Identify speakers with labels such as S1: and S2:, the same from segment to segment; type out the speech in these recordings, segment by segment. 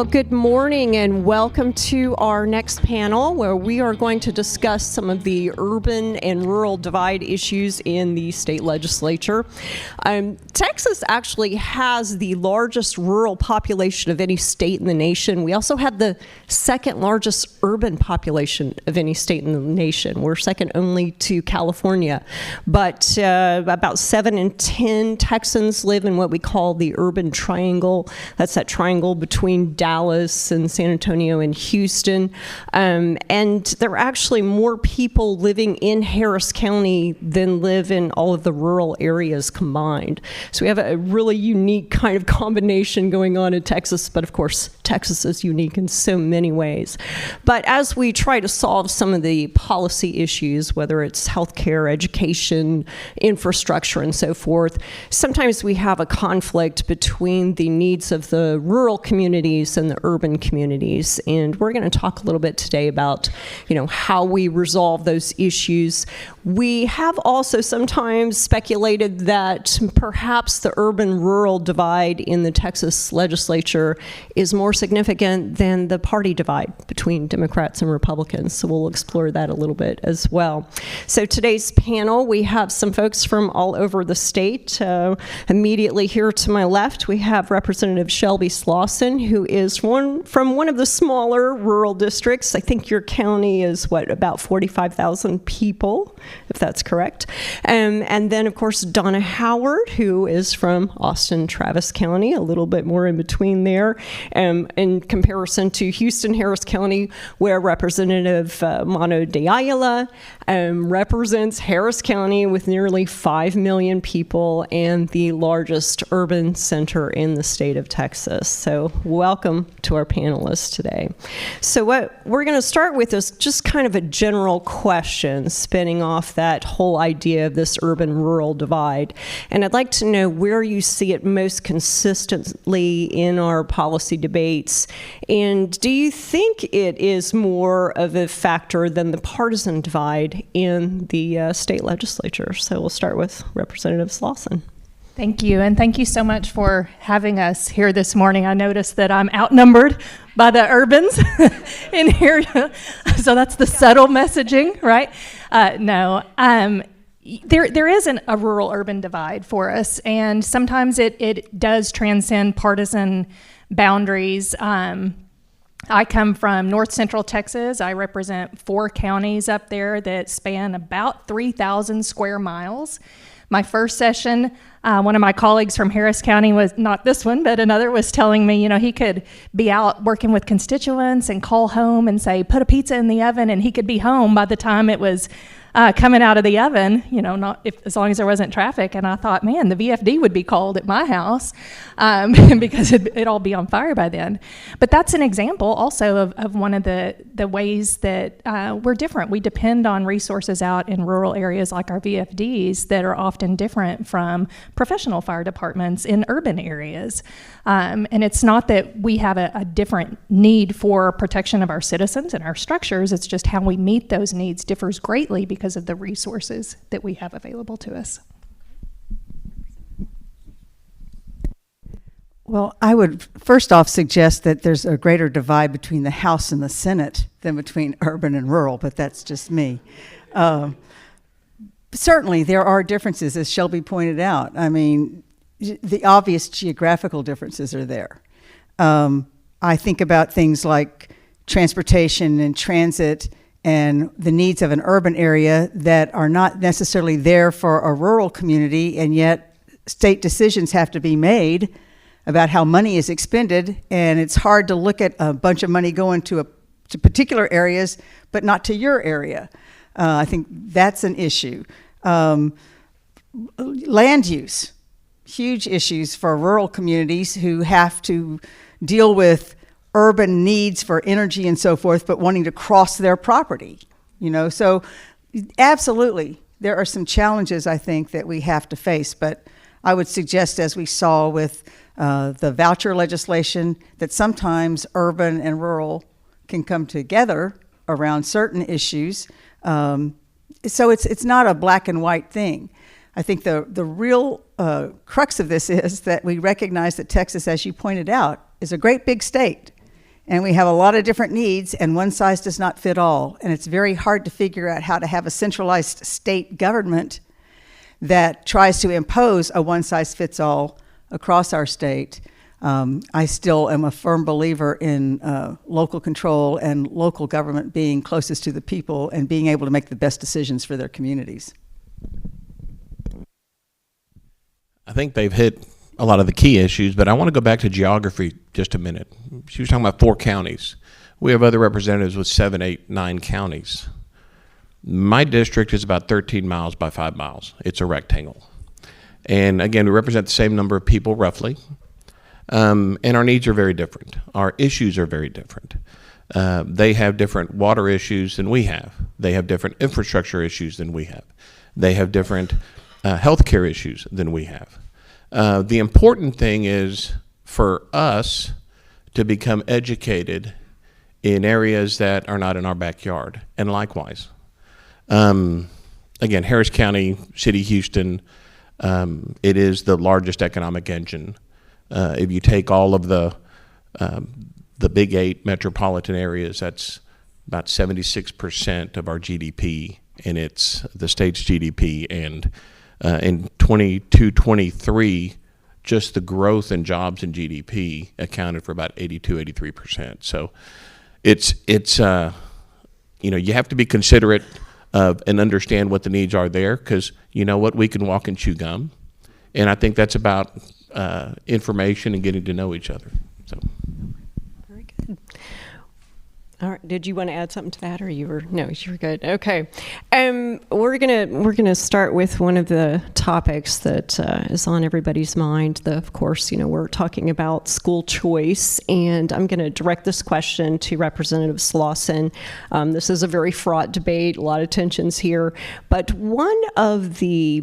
S1: Well, good morning and welcome to our next panel where we are going to discuss some of the urban and rural divide issues in the state legislature. Texas actually has the largest rural population of any state in the nation. We also have the second largest urban population of any state in the nation. We're second only to California, but about 7 in 10 Texans live in what we call the urban triangle. That's that triangle between Dallas and San Antonio and Houston. And there are actually more people living in Harris County than live in all of the rural areas combined. So we have a really unique kind of combination going on in Texas, but of course, Texas is unique in so many ways. But as we try to solve some of the policy issues, whether it's healthcare, education, infrastructure, and so forth, sometimes we have a conflict between the needs of the rural communities and the urban communities. And we're going to talk a little bit today about, how we resolve those issues. We have also sometimes speculated that perhaps the urban-rural divide in the Texas legislature is more significant than the party divide between Democrats and Republicans. So we'll explore that a little bit as well. So today's panel, we have some folks from all over the state. Immediately here to my left, we have Representative Shelby Slawson, who is from one of the smaller rural districts. I think your county is, about 45,000 people, if that's correct. And then, of course, Donna Howard, who is from Austin, Travis County, a little bit more in between there, in comparison to Houston, Harris County, where Representative Mano DeAyala represents Harris County with nearly 5 million people and the largest urban center in the state of Texas. So welcome to our panelists today. So what we're going to start with is just kind of a general question, spinning off that whole idea of this urban-rural divide. And I'd like to know where you see it most consistently in our policy debates. And do you think it is more of a factor than the partisan divide in the state legislature? So we'll start with Representative Slawson.
S2: Thank you, and thank you so much for having us here this morning. I noticed that I'm outnumbered by the urbans in here, so that's the subtle messaging, right? There isn't a rural-urban divide for us, and sometimes it does transcend partisan boundaries. I come from north central Texas. I represent 4 counties up there that span about 3,000 square miles. My first session, one of my colleagues from Harris County, was not this one, but another, was telling me, he could be out working with constituents and call home and say, put a pizza in the oven, and he could be home by the time it was coming out of the oven, as long as there wasn't traffic. And I thought, man, the VFD would be called at my house because it'd all be on fire by then. But that's an example also of one of the ways that we're different. We depend on resources out in rural areas like our VFDs that are often different from professional fire departments in urban areas. And it's not that we have a different need for protection of our citizens and our structures. It's just how we meet those needs differs greatly because of the resources that we have available to us.
S3: Well, I would first off suggest that there's a greater divide between the House and the Senate than between urban and rural, but that's just me. Certainly, there are differences, as Shelby pointed out. I mean, the obvious geographical differences are there. I think about things like transportation and transit and the needs of an urban area that are not necessarily there for a rural community, and yet state decisions have to be made about how money is expended, and it's hard to look at a bunch of money going to particular areas, but not to your area. I think that's an issue. Land use, huge issues for rural communities who have to deal with urban needs for energy and so forth, but wanting to cross their property, So absolutely, there are some challenges, I think, that we have to face. But I would suggest, as we saw with the voucher legislation, that sometimes urban and rural can come together around certain issues. So it's not a black and white thing. I think the real crux of this is that we recognize that Texas, as you pointed out, is a great big state. And we have a lot of different needs, and one size does not fit all. And it's very hard to figure out how to have a centralized state government that tries to impose a one-size-fits-all across our state. I still am a firm believer in local control and local government being closest to the people and being able to make the best decisions for their communities.
S4: I think they've hit a lot of the key issues, but I want to go back to geography just a minute. She was talking about 4 counties. We have other representatives with 7, 8, 9 counties. My district is about 13 miles by 5 miles. It's a rectangle. And again, we represent the same number of people roughly. And our needs are very different. Our issues are very different. They have different water issues than we have. They have different infrastructure issues than we have. They have different healthcare issues than we have. The important thing is for us to become educated in areas that are not in our backyard, and likewise. Again, Harris County, City, Houston, it is the largest economic engine. If you take all of the Big 8 metropolitan areas, that's about 76% of our GDP, and it's the state's GDP. And in 22-23, just the growth in jobs and GDP accounted for about 82-83%. So it's you have to be considerate of and understand what the needs are there, because you know what, we can walk and chew gum, and I think that's about information and getting to know each other. So.
S1: Very good. All right. Did you want to add something to that, or you were good? Okay. We're gonna start with one of the topics that is on everybody's mind. Of course, we're talking about school choice, and I'm going to direct this question to Representative Slawson. This is a very fraught debate, a lot of tensions here, but one of the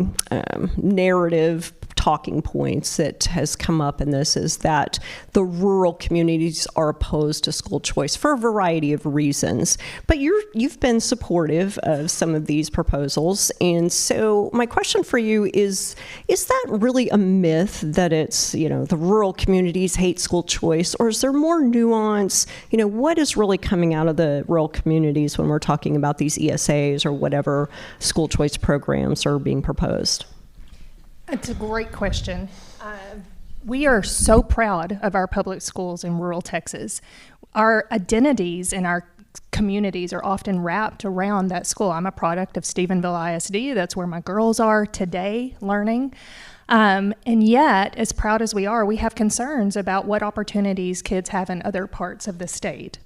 S1: narrative talking points that has come up in this is that the rural communities are opposed to school choice for a variety of reasons. But you've been supportive of some of these proposals, and so my question for you is that really a myth that it's, the rural communities hate school choice, or is there more nuance? What is really coming out of the rural communities when we're talking about these ESAs or whatever school choice programs are being proposed?
S2: It's a great question. We are so proud of our public schools in rural Texas. Our identities in our communities are often wrapped around that school. I'm a product of Stephenville ISD. That's where my girls are today learning. And yet, as proud as we are, we have concerns about what opportunities kids have in other parts of the state.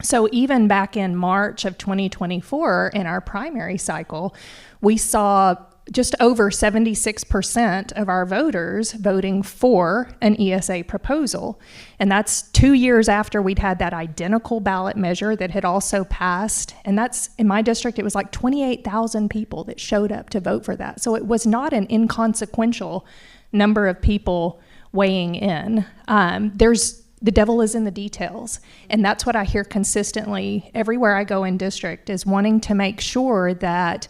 S2: So even back in March of 2024, in our primary cycle, we saw just over 76% of our voters voting for an ESA proposal. And that's 2 years after we'd had that identical ballot measure that had also passed. And that's, in my district, it was like 28,000 people that showed up to vote for that. So it was not an inconsequential number of people weighing in. The devil is in the details. And that's what I hear consistently everywhere I go in district, is wanting to make sure that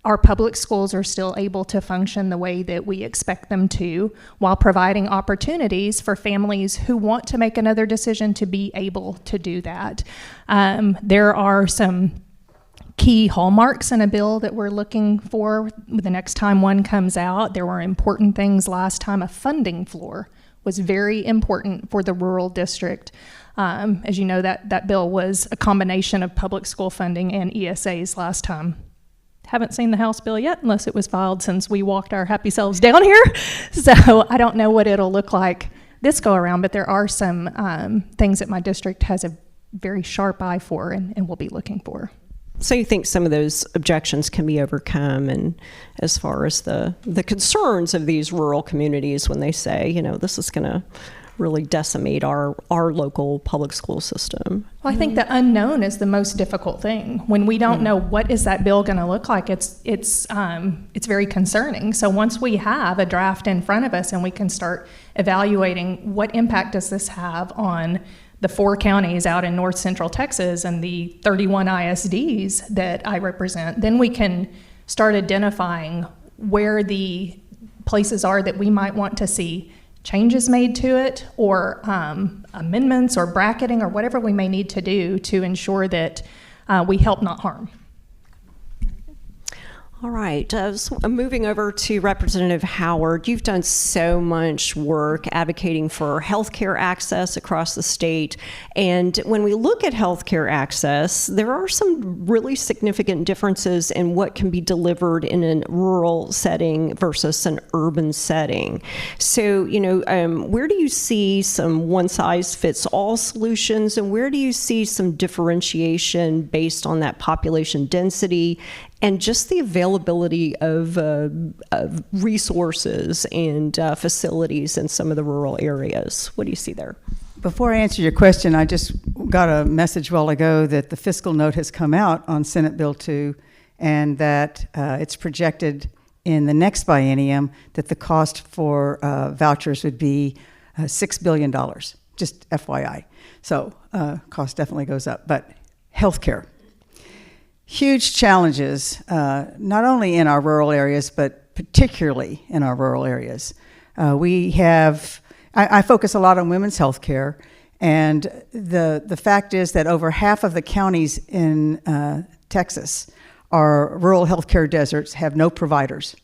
S2: our public schools are still able to function the way that we expect them to, while providing opportunities for families who want to make another decision to be able to do that. There are some key hallmarks in a bill that we're looking for the next time one comes out. There were important things last time. A funding floor was very important for the rural district. As you know, that bill was a combination of public school funding and ESAs last time. Haven't seen the House bill yet, unless it was filed since we walked our happy selves down here. So I don't know what it'll look like this go around, but there are some things that my district has a very sharp eye for and will be looking for.
S1: So you think some of those objections can be overcome, and as far as the concerns of these rural communities when they say, this is going to really decimate our local public school system?
S2: Well, I think the unknown is the most difficult thing. When we don't know what is that bill going to look like, it's very concerning. So once we have a draft in front of us and we can start evaluating what impact does this have on the 4 counties out in north central Texas and the 31 ISDs that I represent, then we can start identifying where the places are that we might want to see changes made to it, or amendments or bracketing or whatever we may need to do to ensure that we help not harm.
S1: All right, so moving over to Representative Howard, you've done so much work advocating for healthcare access across the state. And when we look at healthcare access, there are some really significant differences in what can be delivered in a rural setting versus an urban setting. So, where do you see some one-size-fits-all solutions, and where do you see some differentiation based on that population density and just the availability of resources and facilities in some of the rural areas? What do you see there?
S3: Before I answer your question, I just got a message a while ago that the fiscal note has come out on Senate Bill 2, and that it's projected in the next biennium that the cost for vouchers would be $6 billion, just FYI. So cost definitely goes up. But healthcare. Huge challenges, not only in our rural areas, but particularly in our rural areas. I focus a lot on women's health care, and the fact is that over half of the counties in Texas are rural healthcare deserts, have no providers,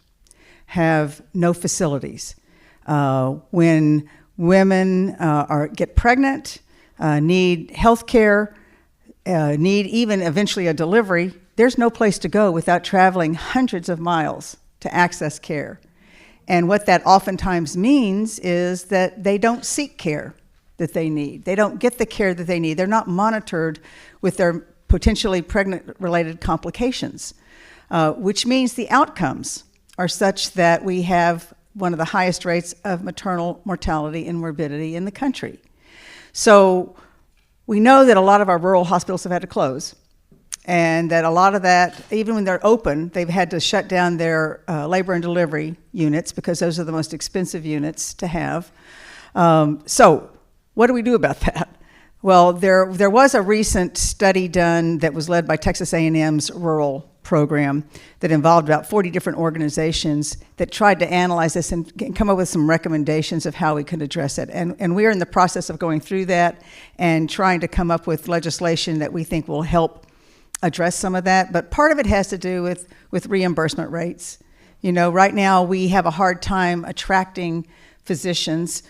S3: have no facilities. When women get pregnant, need health care, need even eventually a delivery, there's no place to go without traveling hundreds of miles to access care. And what that oftentimes means is that they don't seek care that they need. They don't get the care that they need. They're not monitored with their potentially pregnant-related complications, which means the outcomes are such that we have one of the highest rates of maternal mortality and morbidity in the country. So we know that a lot of our rural hospitals have had to close, and that a lot of that, even when they're open, they've had to shut down their labor and delivery units because those are the most expensive units to have. So what do we do about that? Well, there was a recent study done that was led by Texas A&M's rural program that involved about 40 different organizations that tried to analyze this and come up with some recommendations of how we could address it. And we're in the process of going through that and trying to come up with legislation that we think will help address some of that. But part of it has to do with reimbursement rates. Right now we have a hard time attracting physicians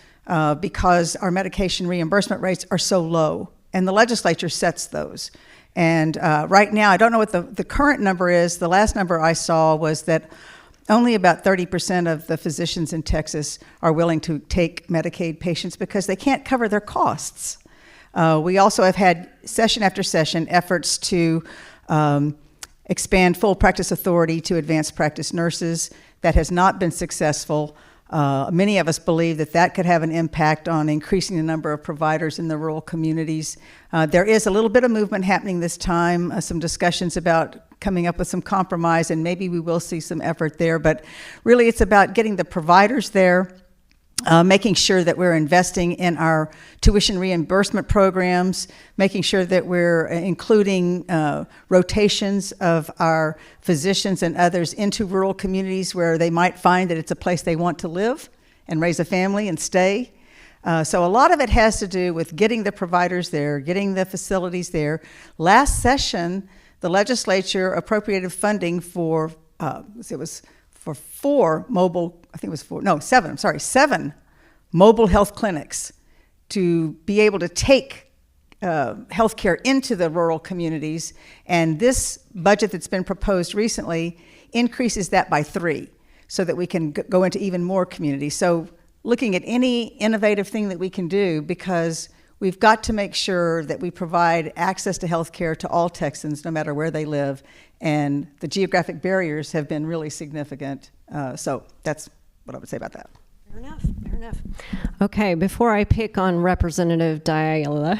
S3: because our medication reimbursement rates are so low, and the legislature sets those. And right now, I don't know what the current number is. The last number I saw was that only about 30% of the physicians in Texas are willing to take Medicaid patients because they can't cover their costs. We also have had session after session efforts to expand full practice authority to advanced practice nurses. That has not been successful. Many of us believe that could have an impact on increasing the number of providers in the rural communities. There is a little bit of movement happening this time, some discussions about coming up with some compromise, and maybe we will see some effort there. But really it's about getting the providers there, making sure that we're investing in our tuition reimbursement programs, making sure that we're including rotations of our physicians and others into rural communities where they might find that it's a place they want to live and raise a family and stay. So a lot of it has to do with getting the providers there, getting the facilities there. Last session, the legislature appropriated funding for, seven mobile health clinics to be able to take healthcare into the rural communities. And this budget that's been proposed recently increases that by 3 so that we can go into even more communities. So looking at any innovative thing that we can do, because we've got to make sure that we provide access to healthcare to all Texans, no matter where they live. And the geographic barriers have been really significant. So that's what I would say about that.
S1: Fair enough. Okay, before I pick on Representative DeAyala,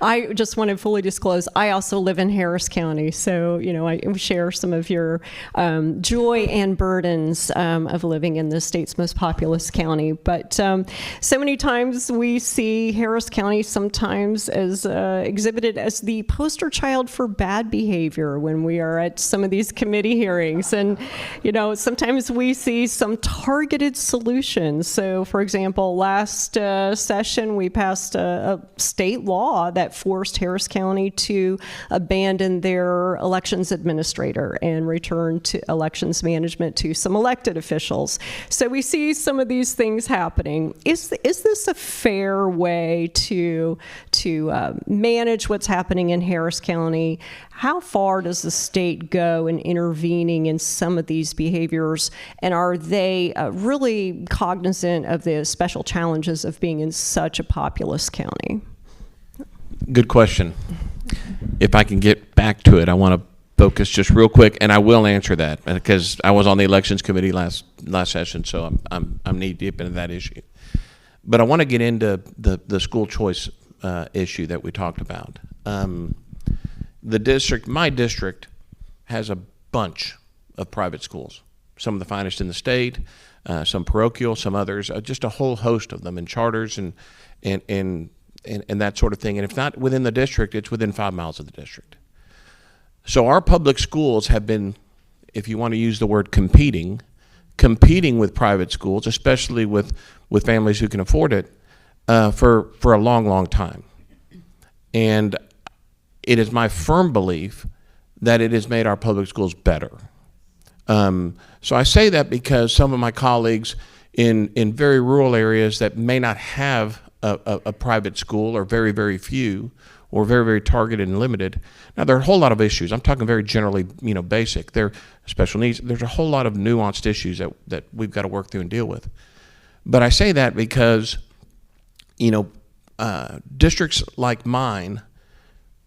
S1: I just want to fully disclose, I also live in Harris County. So, I share some of your joy and burdens of living in the state's most populous county. But so many times we see Harris County sometimes as exhibited as the poster child for bad behavior when we are at some of these committee hearings. And, sometimes we see some targeted solutions. So, for example, last session, we passed a state law that forced Harris County to abandon their elections administrator and return to elections management to some elected officials. So we see some of these things happening. Is this a fair way to manage what's happening in Harris County? How far does the state go in intervening in some of these behaviors? And are they really cognizant of the special challenges of being in such a populous county?
S4: Good question. If I can get back to it, I want to focus just real quick, and I will answer that because I was on the elections committee last session, so I'm knee deep into that issue. But I want to get into the school choice issue that we talked about. My district has a bunch of private schools, some of the finest in the state, some parochial, some others, just a whole host of them, and charters and that sort of thing. And if not within the district, it's within 5 miles of the district. So our public schools have been, if you want to use the word competing with private schools, especially with families who can afford it, for a long, long time. And it is my firm belief that it has made our public schools better. So I say that because some of my colleagues in very rural areas that may not have a private school, or very, very few, or very, very targeted and limited. Now, there are a whole lot of issues. I'm talking very generally, basic. There are special needs. There's a whole lot of nuanced issues that we've got to work through and deal with. But I say that because, districts like mine,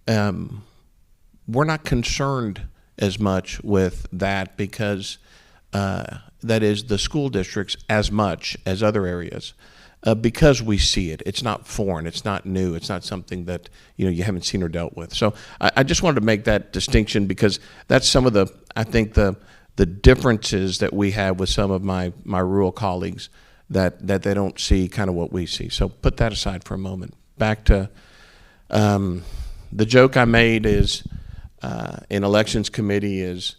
S4: we're not concerned as much with that because that is the school districts as much as other areas. Because we see it. It's not foreign. It's not new. It's not something that you haven't seen or dealt with. So I just wanted to make that distinction because that's some of the differences that we have with some of my rural colleagues that they don't see kind of what we see. So put that aside for a moment. Back to the joke I made is in elections committee is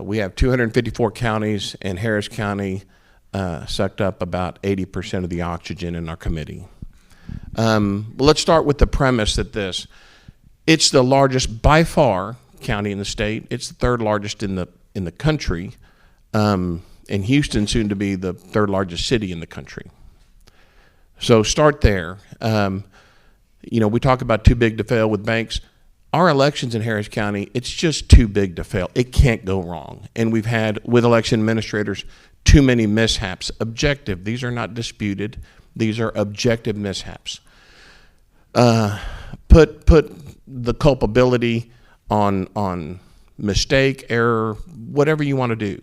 S4: we have 254 counties, and Harris County sucked up about 80% of the oxygen in our committee. Let's start with the premise that it's the largest by far county in the state. It's the third largest in the country, and Houston soon to be the third largest city in the country. So start there. We talk about too big to fail with banks. Our elections in Harris County, it's just too big to fail. It can't go wrong. And we've had, with election administrators, too many mishaps. Objective. These are not disputed. These are objective mishaps. Put the culpability on mistake, error, whatever you want to do.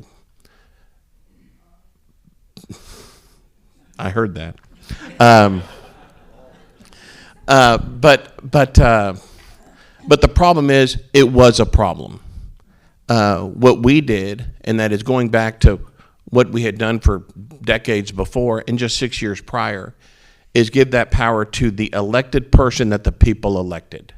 S4: I heard that. But the problem is, it was a problem. What we did, and that is going back to what we had done for decades before and just 6 years prior, is give that power to the elected person that the people elected.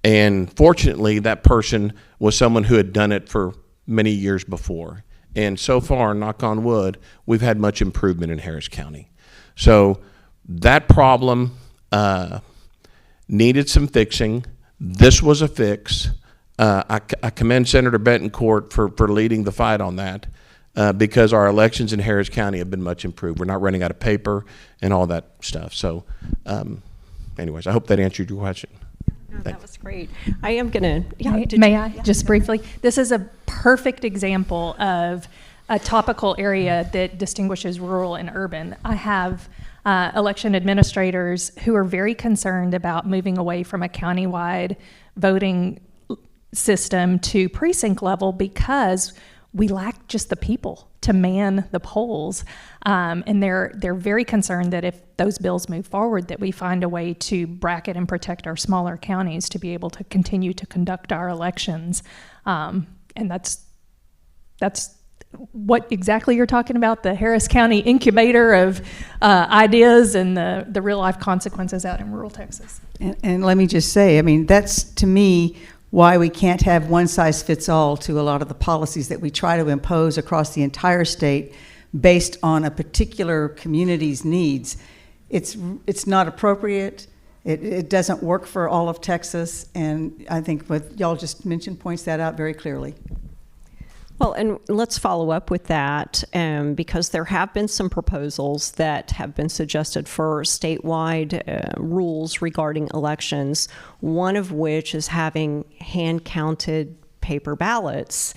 S4: And fortunately, that person was someone who had done it for many years before. And so far, knock on wood, we've had much improvement in Harris County. So that problem needed some fixing. This was a fix. I commend Senator Betancourt for leading the fight on that because our elections in Harris County have been much improved. We're not running out of paper and all that stuff. So anyways, I hope that answered your question.
S1: No, that was great. I am going to...
S2: May I just briefly? This is a perfect example of a topical area that distinguishes rural and urban. I have election administrators who are very concerned about moving away from a countywide voting system to precinct level because we lack just the people to man the polls. And they're very concerned that if those bills move forward, that we find a way to bracket and protect our smaller counties to be able to continue to conduct our elections. And that's what exactly you're talking about, the Harris County incubator of ideas and the real life consequences out in rural Texas.
S3: And let me just say, I mean, that's to me why we can't have one size fits all to a lot of the policies that we try to impose across the entire state based on a particular community's needs. It's not appropriate. It doesn't work for all of Texas, and I think what y'all just mentioned points that out very clearly.
S1: Well, and let's follow up with that because there have been some proposals that have been suggested for statewide rules regarding elections, one of which is having hand-counted paper ballots.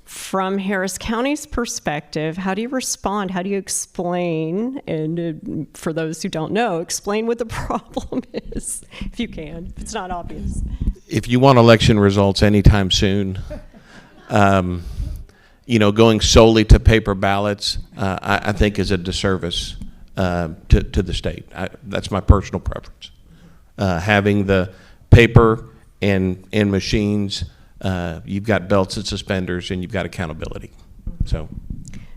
S1: From Harris County's perspective, how do you respond? How do you explain? And for those who don't know, explain what the problem is, if you can, if it's not obvious.
S4: If you want election results anytime soon, going solely to paper ballots, I think is a disservice to the state. That's my personal preference. Having the paper and machines, you've got belts and suspenders, and you've got accountability.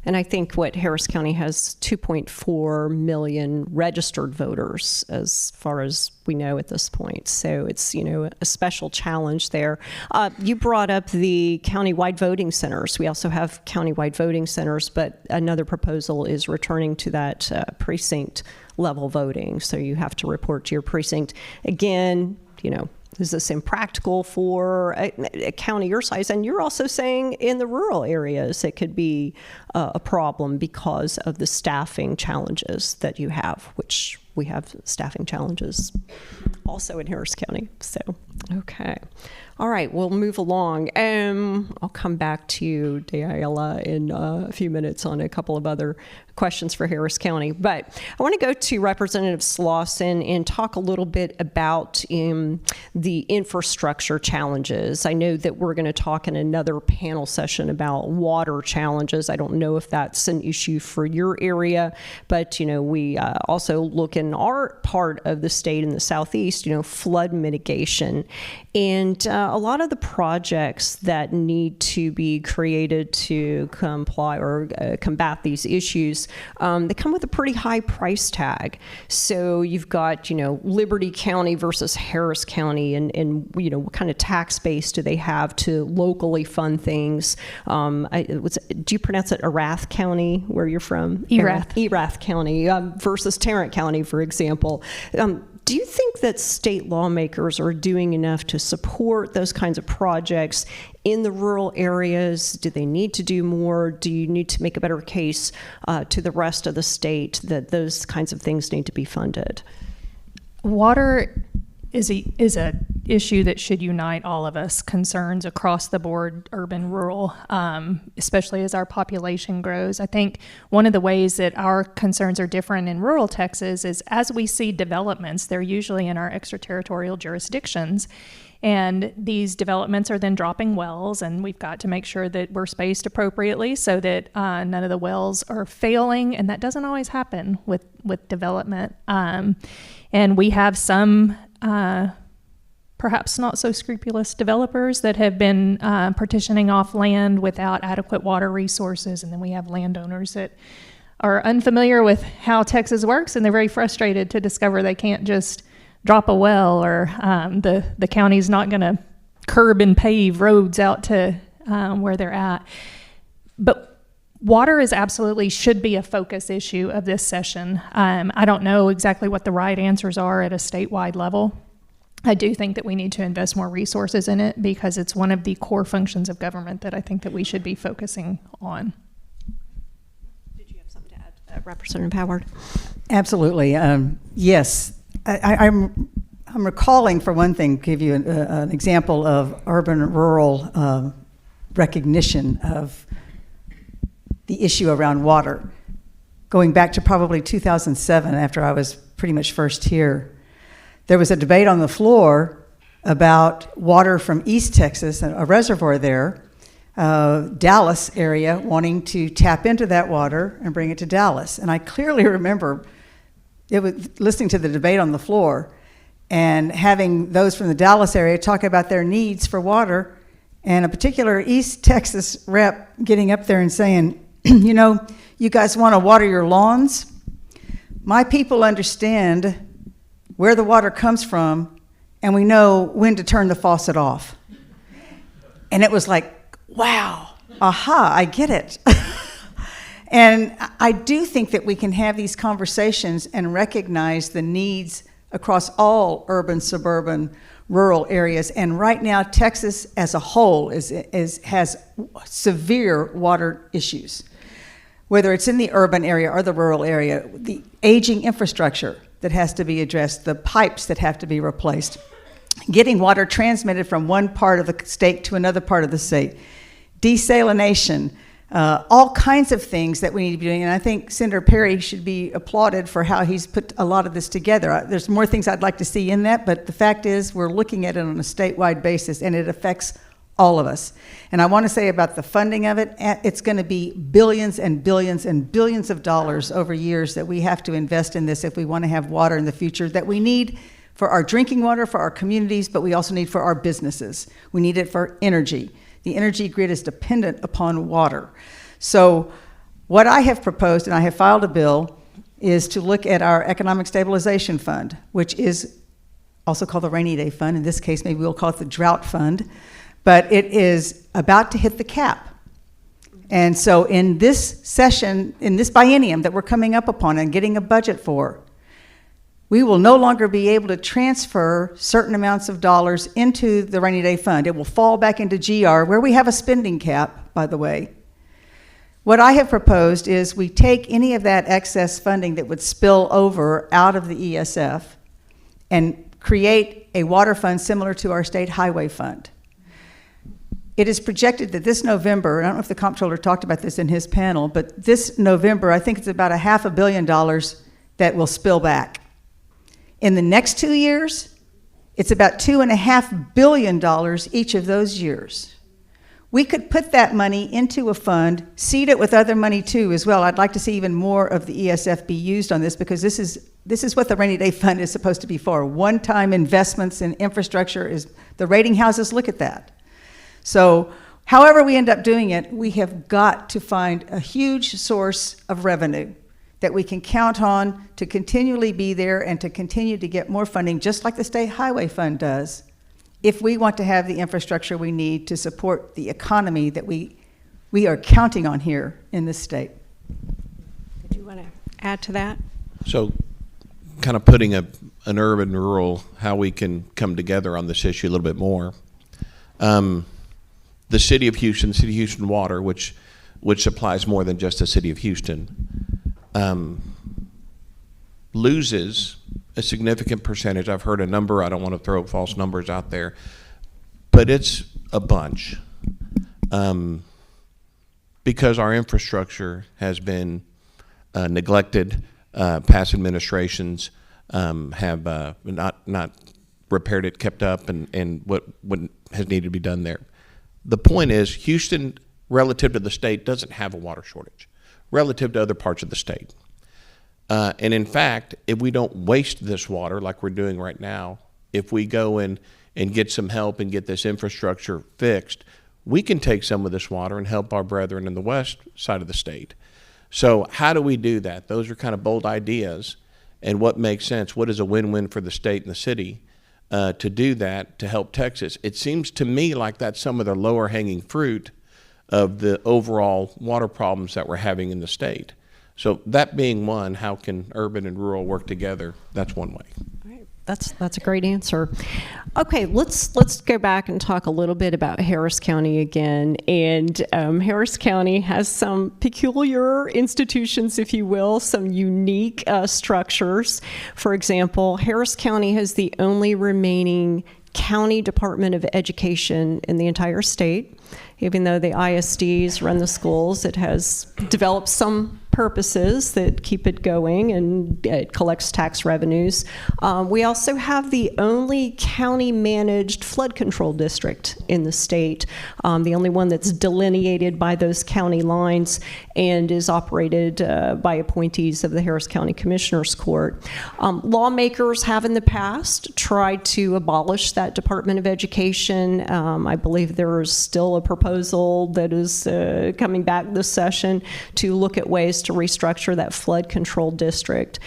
S1: And I think Harris County has 2.4 million registered voters as far as we know at this point. So it's, a special challenge there. You brought up the countywide voting centers. We also have countywide voting centers, but another proposal is returning to that precinct level voting. So you have to report to your precinct. Again, is this impractical for a county your size? And you're also saying in the rural areas it could be a problem because of the staffing challenges that you have, which we have staffing challenges also in Harris County. So, okay. All right, we'll move along. I'll come back to you, DeAyala, in a few minutes on a couple of other questions for Harris County. But I want to go to Representative Slawson and talk a little bit about the infrastructure challenges. I know that we're going to talk in another panel session about water challenges. I don't know if that's an issue for your area, but we also look in our part of the state in the southeast, flood mitigation. And a lot of the projects that need to be created to comply or combat these issues, they come with a pretty high price tag. So you've got, Liberty County versus Harris County, and what kind of tax base do they have to locally fund things? Do you pronounce it Erath County, where you're from? Erath County versus Tarrant County, for example. Do you think that state lawmakers are doing enough to support those kinds of projects in the rural areas? Do they need to do more? Do you need to make a better case to the rest of the state that those kinds of things need to be funded?
S2: Water is a issue that should unite all of us, concerns across the board, urban, rural, especially as our population grows. I think one of the ways that our concerns are different in rural Texas is as we see developments, they're usually in our extraterritorial jurisdictions. And these developments are then dropping wells, and we've got to make sure that we're spaced appropriately so that none of the wells are failing, and that doesn't always happen with development. And we have some perhaps not so scrupulous developers that have been partitioning off land without adequate water resources, and then we have landowners that are unfamiliar with how Texas works, and they're very frustrated to discover they can't just drop a well, or the county's not going to curb and pave roads out to where they're at. But water is absolutely should be a focus issue of this session. I don't know exactly what the right answers are at a statewide level. I do think that we need to invest more resources in it because it's one of the core functions of government that I think that we should be focusing on.
S1: Did you have something to add, Representative Howard?
S3: Absolutely. Yes. I'm recalling, for one thing, give you an example of urban-rural recognition of the issue around water. Going back to probably 2007, after I was pretty much first here, there was a debate on the floor about water from East Texas, a reservoir there, Dallas area wanting to tap into that water and bring it to Dallas. And I clearly remember listening to the debate on the floor and having those from the Dallas area talk about their needs for water, and a particular East Texas rep getting up there and saying, you know, you guys want to water your lawns? My people understand where the water comes from, and we know when to turn the faucet off. And it was like, wow, aha, I get it. And I do think that we can have these conversations and recognize the needs across all urban, suburban, rural areas. And right now, Texas as a whole has severe water issues. Whether it's in the urban area or the rural area, the aging infrastructure that has to be addressed, the pipes that have to be replaced, getting water transmitted from one part of the state to another part of the state, desalination, all kinds of things that we need to be doing. And I think Senator Perry should be applauded for how he's put a lot of this together. There's more things I'd like to see in that, but the fact is we're looking at it on a statewide basis, and it affects all of us. And I want to say about the funding of it, it's going to be billions and billions and billions of dollars over years that we have to invest in this if we want to have water in the future that we need for our drinking water, for our communities, but we also need for our businesses. We need it for energy. The energy grid is dependent upon water. So what I have proposed, and I have filed a bill, is to look at our Economic Stabilization Fund, which is also called the Rainy Day Fund. In this case, maybe we'll call it the Drought Fund. But it is about to hit the cap. And so in this session, in this biennium that we're coming up upon and getting a budget for, we will no longer be able to transfer certain amounts of dollars into the Rainy Day Fund. It will fall back into GR, where we have a spending cap, by the way. What I have proposed is we take any of that excess funding that would spill over out of the ESF and create a water fund similar to our state highway fund. It is projected that this November, I don't know if the comptroller talked about this in his panel, but this November, I think it's about $500 million that will spill back. In the next 2 years, it's about $2.5 billion each of those years. We could put that money into a fund, seed it with other money too as well. I'd like to see even more of the ESF be used on this, because this is what the Rainy Day Fund is supposed to be for. One-time investments in infrastructure. Is the rating houses look at that. So however we end up doing it, we have got to find a huge source of revenue that we can count on to continually be there and to continue to get more funding, just like the State Highway Fund does, if we want to have the infrastructure we need to support the economy that we are counting on here in this state.
S1: Did you want to add to that?
S4: So kind of putting an urban and rural, how we can come together on this issue a little bit more. The City of Houston Water, which supplies more than just the City of Houston, loses a significant percentage. I've heard a number. I don't want to throw false numbers out there, but it's a bunch, because our infrastructure has been neglected. Past administrations have not repaired it, kept up, and what has needed to be done there. The point is, Houston, relative to the state, doesn't have a water shortage relative to other parts of the state. And in fact, if we don't waste this water like we're doing right now, if we go in and get some help and get this infrastructure fixed, we can take some of this water and help our brethren in the west side of the state. So how do we do that? Those are kind of bold ideas. And what makes sense? What is a win-win for the state and the city to do that, to help Texas? It seems to me like that's some of the lower hanging fruit of the overall water problems that we're having in the state. So that being one, how can urban and rural work together? That's one way.
S1: Right. That's a great answer. Okay, let's go back and talk a little bit about Harris County again. And Harris County has some peculiar institutions, if you will, some unique structures. For example, Harris County has the only remaining county Department of Education in the entire state. Even though the ISDs run the schools, it has developed some purposes that keep it going, and it collects tax revenues. We also have the only county-managed flood control district in the state, the only one that's delineated by those county lines and is operated by appointees of the Harris County Commissioners Court. Lawmakers have in the past tried to abolish that Department of Education. I believe there is still a proposal that is coming back this session to look at ways to restructure that flood control district.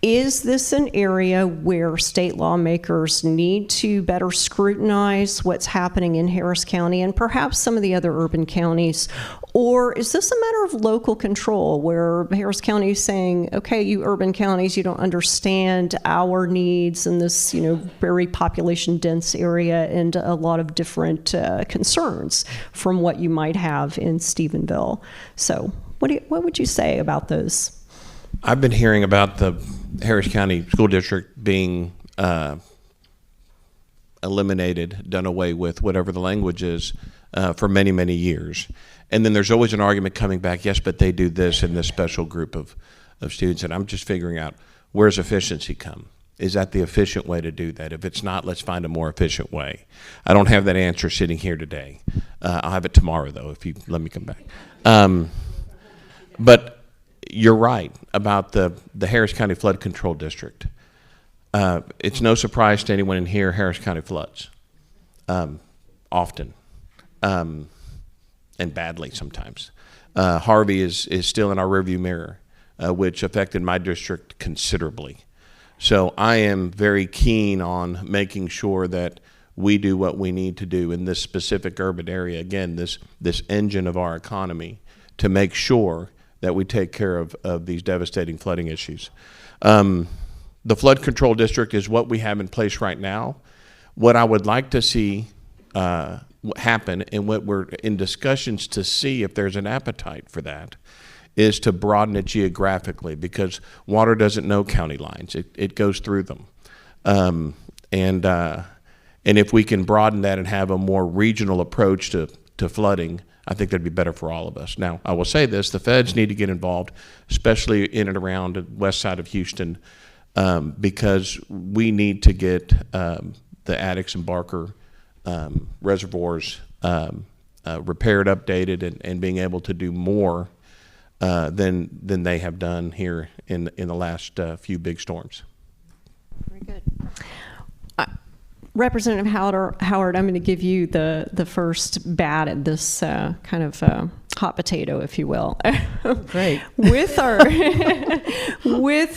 S1: Is this an area where state lawmakers need to better scrutinize what's happening in Harris County and perhaps some of the other urban counties? Or is this a matter of local control where Harris County is saying, okay, you urban counties, you don't understand our needs in this, very population dense area and a lot of different concerns from what you might have in Stephenville. So what would you say about those?
S4: I've been hearing about the Harris County School District being eliminated, done away with, whatever the language is, for many, many years. And then there's always an argument coming back, yes, but they do this in this special group of students. And I'm just figuring out, where's efficiency come? Is that the efficient way to do that? If it's not, let's find a more efficient way. I don't have that answer sitting here today. I'll have it tomorrow, though, if you let me come back. But you're right about the Harris County Flood Control District. It's no surprise to anyone in here, Harris County floods often and badly sometimes. Harvey is still in our rearview mirror, which affected my district considerably. So I am very keen on making sure that we do what we need to do in this specific urban area, again, this engine of our economy, to make sure that we take care of these devastating flooding issues. The flood control district is what we have in place right now. What I would like to see happen, and what we're in discussions to see if there's an appetite for that, is to broaden it geographically, because water doesn't know county lines. It goes through them. And if we can broaden that and have a more regional approach to flooding, I think that'd be better for all of us. Now, I will say this, the feds need to get involved, especially in and around the west side of Houston, because we need to get the Addicks and Barker reservoirs repaired, updated, and being able to do more than they have done here in the last few big storms.
S1: Very good. Representative Howard, I'm going to give you the first bat at this kind of hot potato, if you will.
S3: Great.
S1: With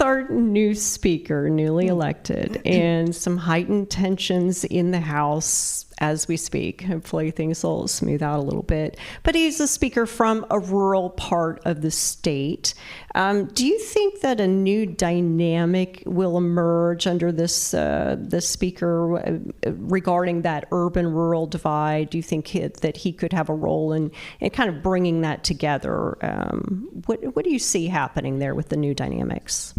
S1: our new speaker, newly elected, and some heightened tensions in the House as we speak. Hopefully things will smooth out a little bit. But he's a speaker from a rural part of the state. Do you think that a new dynamic will emerge under this speaker regarding that urban-rural divide? Do you think that he could have a role in kind of bringing that together? What do you see happening there with the new dynamics?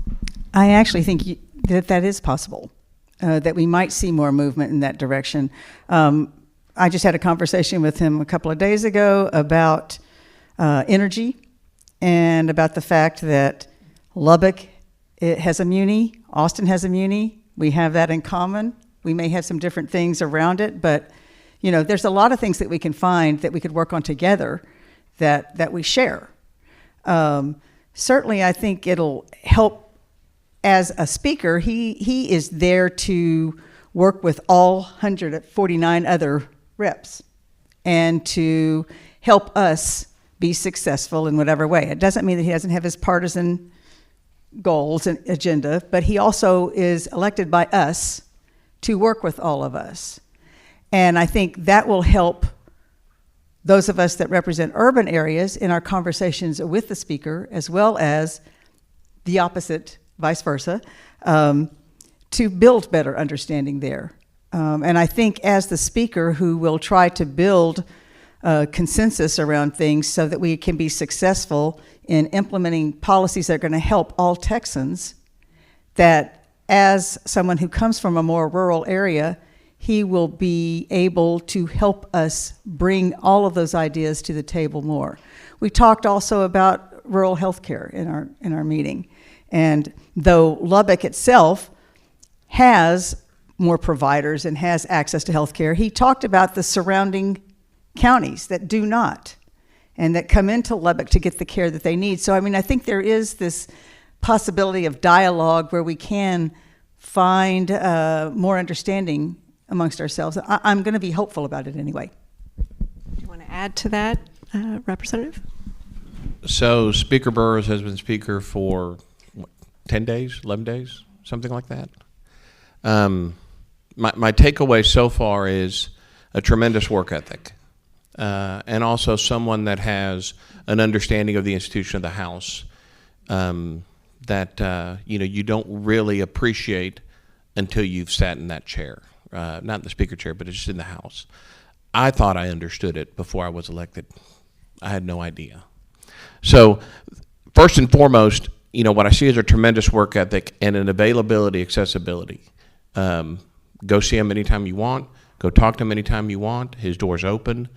S3: I actually think that is possible. That we might see more movement in that direction. I just had a conversation with him a couple of days ago about energy and about the fact that Lubbock has a muni, Austin has a muni. We have that in common. We may have some different things around it, but there's a lot of things that we can find that we could work on together that we share. Certainly, I think it'll help. As a speaker, he is there to work with all 149 other reps and to help us be successful in whatever way. It doesn't mean that he doesn't have his partisan goals and agenda, but he also is elected by us to work with all of us. And I think that will help those of us that represent urban areas in our conversations with the speaker, as well as the opposite, vice versa, to build better understanding there. And I think as the speaker who will try to build consensus around things so that we can be successful in implementing policies that are going to help all Texans, that as someone who comes from a more rural area, he will be able to help us bring all of those ideas to the table more. We talked also about rural health care in our meeting. And though Lubbock itself has more providers and has access to health care, he talked about the surrounding counties that do not, and that come into Lubbock to get the care that they need. So, I mean, I think there is this possibility of dialogue where we can find more understanding amongst ourselves. I'm going to be hopeful about it anyway.
S1: Do you want to add to that, Representative?
S4: So Speaker Burrs has been speaker for 10 days, 11 days, something like that. My takeaway so far is a tremendous work ethic, and also someone that has an understanding of the institution of the House that you don't really appreciate until you've sat in that chair, not in the speaker chair, but it's just in the House. I thought I understood it before I was elected. I had no idea. So first and foremost, what I see is a tremendous work ethic and an availability, accessibility. Go see him anytime you want. Go talk to him anytime you want. His door's open.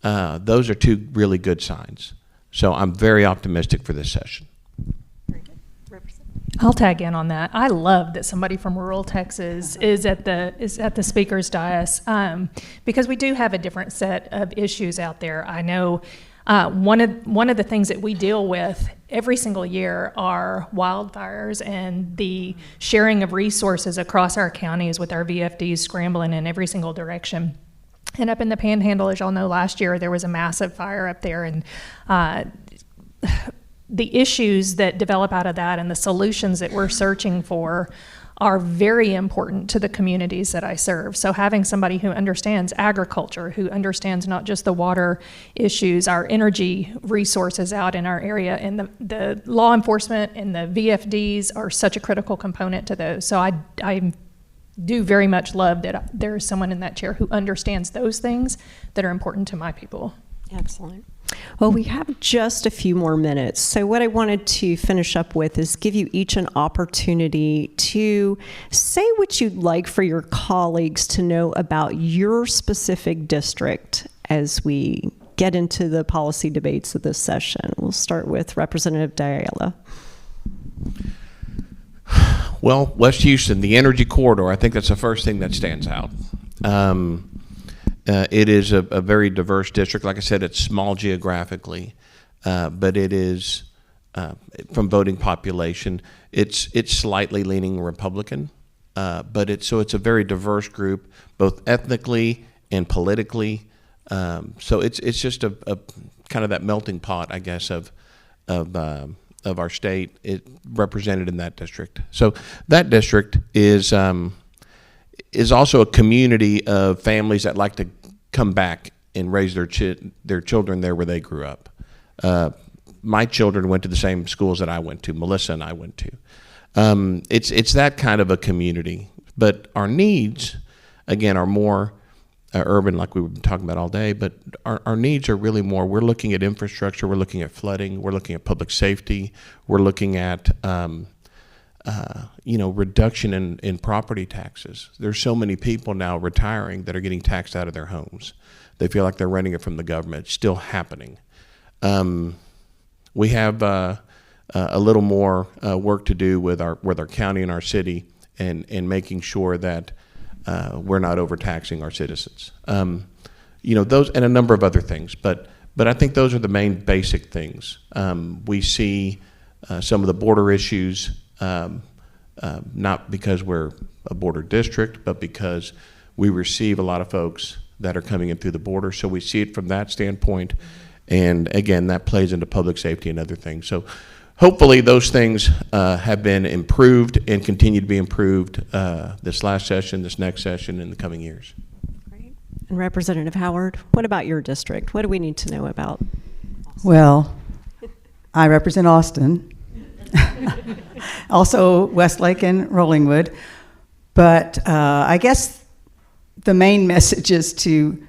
S4: Those are two really good signs. So I'm very optimistic for this session.
S1: Very good. Representative.
S2: I'll tag in on that. I love that somebody from rural Texas is at the speaker's dais, because we do have a different set of issues out there. I know one of the things that we deal with every single year are wildfires and the sharing of resources across our counties with our VFDs scrambling in every single direction. And up in the Panhandle, as y'all know, last year there was a massive fire up there, and the issues that develop out of that and the solutions that we're searching for are very important to the communities that I serve. So having somebody who understands agriculture, who understands not just the water issues, our energy resources out in our area, and the law enforcement and the VFDs are such a critical component to those. So I do very much love that there is someone in that chair who understands those things that are important to my people.
S1: Excellent. Well, we have just a few more minutes. So what I wanted to finish up with is give you each an opportunity to say what you'd like for your colleagues to know about your specific district as we get into the policy debates of this session. We'll start with Representative DeAyala.
S4: Well, West Houston, the energy corridor, I think that's the first thing that stands out. It is a very diverse district. Like I said, it's small geographically, but it is, from voting population, it's slightly leaning Republican, but it's a very diverse group, both ethnically and politically. So it's just a kind of that melting pot, I guess, of our state, represented in that district. So that district is also a community of families that like to come back and raise their children there where they grew up. My children went to the same schools that I went to, Melissa and I went to. It's that kind of a community. But our needs, again, are more urban, like we've been talking about all day, but our needs are really more, we're looking at infrastructure, we're looking at flooding, we're looking at public safety, we're looking at reduction in property taxes. There's so many people now retiring that are getting taxed out of their homes. They feel like they're renting it from the government. It's still happening. We have a little more work to do with our county and our city, and making sure that we're not overtaxing our citizens. Those and a number of other things, but I think those are the main basic things. We see some of the border issues. Not because we're a border district, but because we receive a lot of folks that are coming in through the border. So we see it from that standpoint. And again, that plays into public safety and other things. So hopefully those things have been improved and continue to be improved this last session, this next session, in the coming years.
S1: Great. And Representative Howard, what about your district? What do we need to know about?
S3: Well, I represent Austin. Also Westlake and Rollingwood. But I guess the main message is to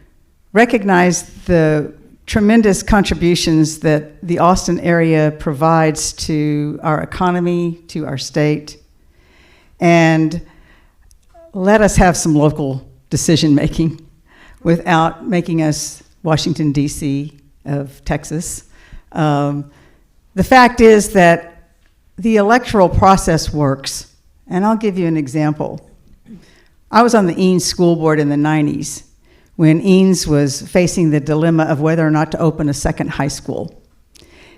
S3: recognize the tremendous contributions that the Austin area provides to our economy, to our state, and let us have some local decision-making without making us Washington, D.C. of Texas. The fact is that the electoral process works, and I'll give you an example. I was on the Eanes School Board in the 90s when Eanes was facing the dilemma of whether or not to open a second high school.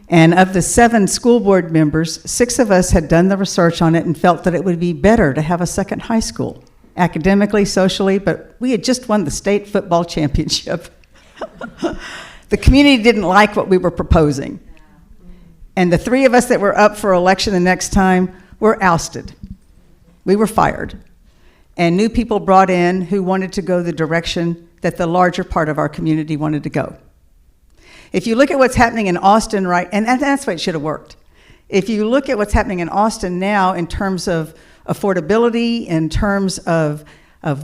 S3: And of the 7 school board members, 6 of us had done the research on it and felt that it would be better to have a second high school, academically, socially, but we had just won the state football championship. The community didn't like what we were proposing. And the 3 of us that were up for election the next time were ousted. We were fired. And new people brought in who wanted to go the direction that the larger part of our community wanted to go. If you look at what's happening in Austin, right, and that's why it should have worked. If you look at what's happening in Austin now in terms of affordability, in terms of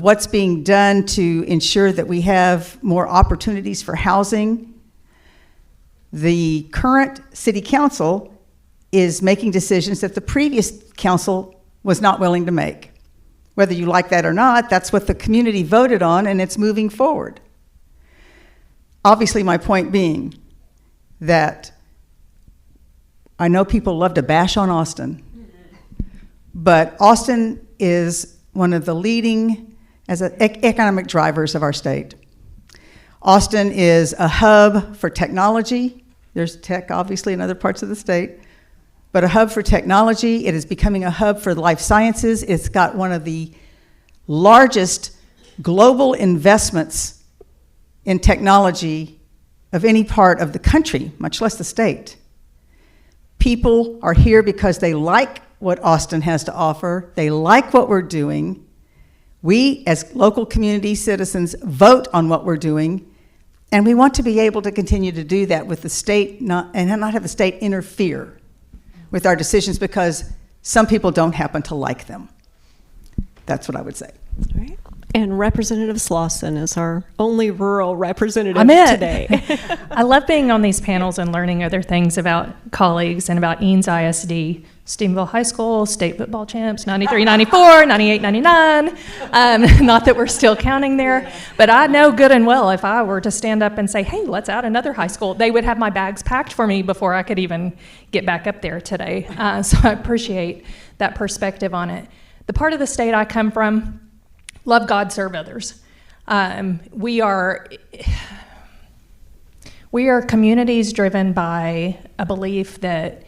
S3: what's being done to ensure that we have more opportunities for housing, the current city council is making decisions that the previous council was not willing to make. Whether you like that or not, that's what the community voted on, and it's moving forward. Obviously, my point being that I know people love to bash on Austin, but Austin is one of the leading economic drivers of our state. Austin is a hub for technology. There's tech, obviously, in other parts of the state, but a hub for technology. It is becoming a hub for life sciences. It's got one of the largest global investments in technology of any part of the country, much less the state. People are here because they like what Austin has to offer. They like what we're doing. We, as local community citizens, vote on what we're doing, and we want to be able to continue to do that with the state, not have the state interfere with our decisions because some people don't happen to like them. That's what I would say.
S1: All right. And Representative Slawson is our only rural representative today.
S2: I love being on these panels and learning other things about colleagues and about Eanes ISD, Stephenville High School, state football champs, 93, 94, 98, 99. Not that we're still counting there, but I know good and well if I were to stand up and say, hey, let's add another high school, they would have my bags packed for me before I could even get back up there today. So I appreciate that perspective on it. The part of the state I come from, love God, serve others. We are communities driven by a belief that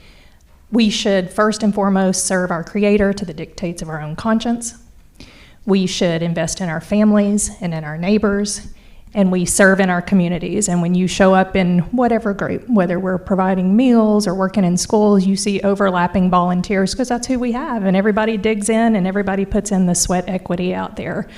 S2: we should first and foremost serve our Creator to the dictates of our own conscience. We should invest in our families and in our neighbors, and we serve in our communities. And when you show up in whatever group, whether we're providing meals or working in schools, you see overlapping volunteers because that's who we have, and everybody digs in and everybody puts in the sweat equity out there.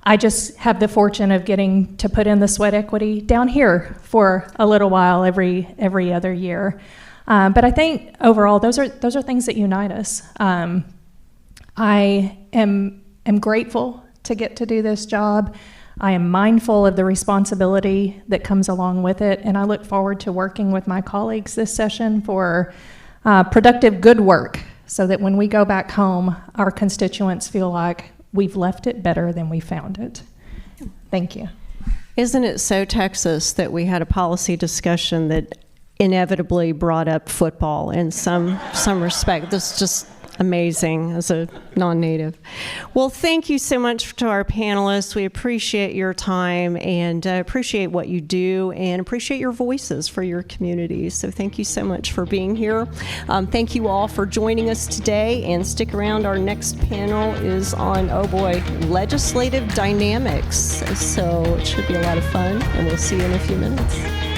S2: I just have the fortune of getting to put in the sweat equity down here for a little while every other year. But I think overall, those are things that unite us. I am grateful to get to do this job. I am mindful of the responsibility that comes along with it, and I look forward to working with my colleagues this session for productive good work so that when we go back home, our constituents feel like we've left it better than we found it. Thank you.
S1: Isn't it so Texas that we had a policy discussion that inevitably brought up football in some respect? That's just amazing as a non-native. Well, thank you so much to our panelists. We appreciate your time and appreciate what you do and appreciate your voices for your communities. So thank you so much for being here. Thank you all for joining us today, and stick around. Our next panel is on, oh boy, legislative dynamics. So it should be a lot of fun, and we'll see you in a few minutes.